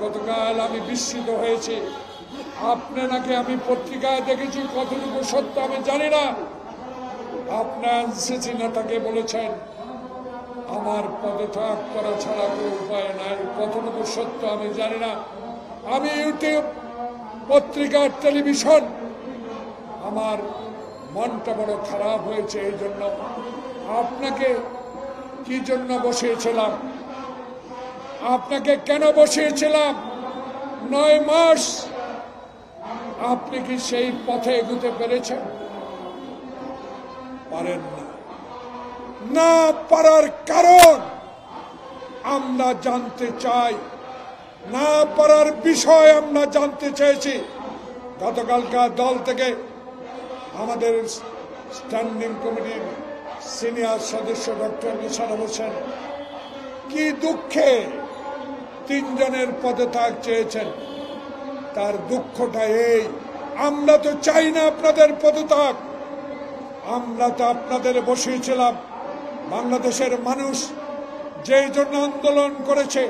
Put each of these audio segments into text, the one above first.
গতকাল আমি বিস্মিত হয়েছি। আপনি নাকি আমি পত্রিকায় দেখেছি, কতটুকু সত্য আমি জানি না। আপনার এনসিসি নেতাকে বলেছেন আমার পদত্যাগ করা ছাড়া কোনো উপায় নাই। কতটুকু সত্য আমি জানি না। আমি ইউটিউব, পত্রিকা, টেলিভিশন, আমার মনটা বড় খারাপ হয়েছে। এই জন্য আপনাকে কি জন্য বসিয়েছিলাম, আপনাকে কেন বসিয়েছিলাম? 9 মাস আপনি কি সেই পথে এগুতে পেরেছেন? পারেন না। না পারার কারণ আমরা জানতে চাই, না পারার বিষয় আমরা জানতে চেয়েছি। গতকালকার দল থেকে আমাদের স্ট্যান্ডিং কমিটির সিনিয়র সদস্য ডক্টর নিশার হোসেন কি দুঃখে 3 জনের পদত্যাগ চেয়েছেন। তার দুঃখটা এই, আমরা তো চাই না আপনাদের পদত্যাগ। আমরা তো আপনাদের বসিয়েছিলাম। বাংলাদেশের মানুষ যেই জন্য আন্দোলন করেছে,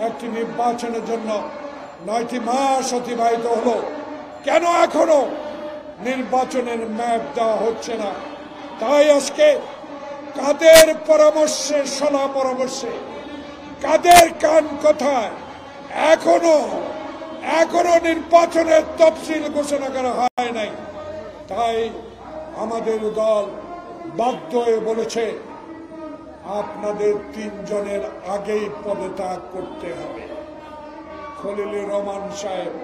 একটি নির্বাচনের জন্য 9টি মাস অতিবাহিত হলো, কেন এখনো নির্বাচনের ম্যাপ দেওয়া হচ্ছে না? তাই আজকে কাদের পরামর্শে, সলা পরামর্শে, কাদের কান কথায় এখনো নির্বাচনের তফসিল ঘোষণা করা হয় নাই। তাই আমাদের দল বাধ্য হয়ে বলেছে আপনাদের 3 জনের আগেই পদত্যাগ করতে হবে। খলিলুর রহমান সাহেব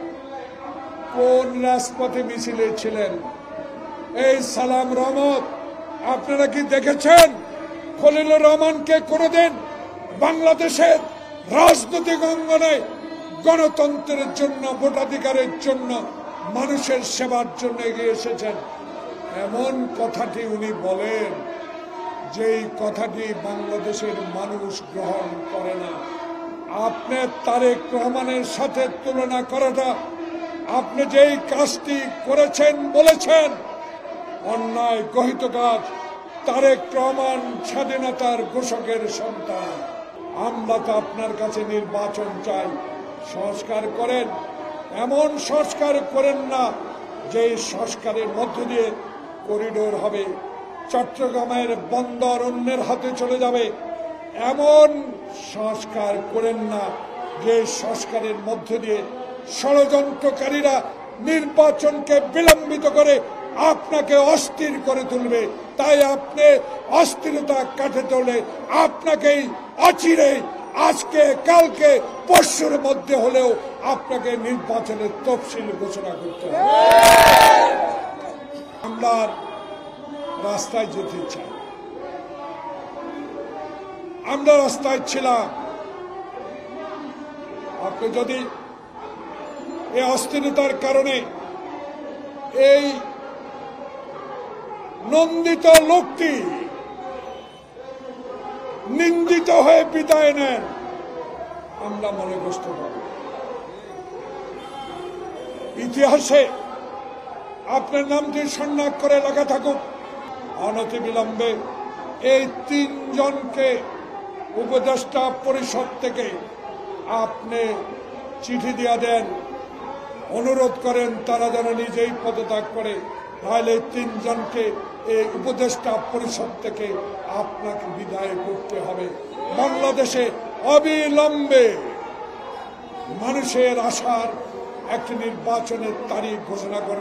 কোন রাজপথে মিছিলে ছিলেন? এই সালাম রহমত আপনারা কি দেখেছেন? খলিলুর রহমানকে কোনদিন বাংলাদেশের রাজনৈতিক অঙ্গনে গণতন্ত্রের জন্য, ভোটাধিকারের জন্য, মানুষের সেবার জন্য এগিয়ে এসেছেন? এমন কথাটি উনি বলেন, যেই কথাটি বাংলাদেশের মানুষ গ্রহণ করে না। আপনি তারেক রহমানের সাথে তুলনা করাটা, আপনি যেই কাজটি করেছেন, বলেছেন অন্যায় গহিত কাজ। তারেক রহমান স্বাধীনতার ঘোষকের সন্তান। আমরা তো আপনার কাছে নির্বাচন চাই, সংস্কার করেন। এমন সংস্কার করেন না যে সংস্কারের মধ্য দিয়ে করিডোর হবে, চট্টগ্রামের বন্দর অন্যের হাতে চলে যাবে। এমন সংস্কার করেন না যে সংস্কারের মধ্য দিয়ে ষড়যন্ত্রকারীরা নির্বাচনকে বিলম্বিত করে আপনাকে অস্থির করে তুলবে। তাই আপনি অস্থিরতা কাটাতে হলে আপনাকেই অচিরে, আজকে, কালকে, পরশুর মধ্যে হলেও আপনাকে নির্বাচনের তফসিল ঘোষণা করতে হবে। আমরা রাস্তায় যেতে চাই, আমরা রাস্তায় ছিলাম। আপনি যদি এই অস্থিরতার কারণে এই নন্দিত লোকটি নিন্দিত হয়ে বিদায় নেন, আমরা মনে কষ্ট পাব। ইতিহাসে আপনার নামটি সন্ন্যাস করে লেখা থাকুক। অনতিবিলম্বে এই 3 জনকে উপদেষ্টা পরিষদ থেকে আপনি চিঠি দিয়ে দেন, অনুরোধ করেন তারা যেন নিজেই পদত্যাগ করে। তাহলে 3 জনকে এই উপদেষ্টা পরিষদ থেকে আপনাকে বিদায় করতে হবে। বাংলাদেশে অবিলম্বে মানুষের আশার একটি নির্বাচনের তারিখ ঘোষণা করে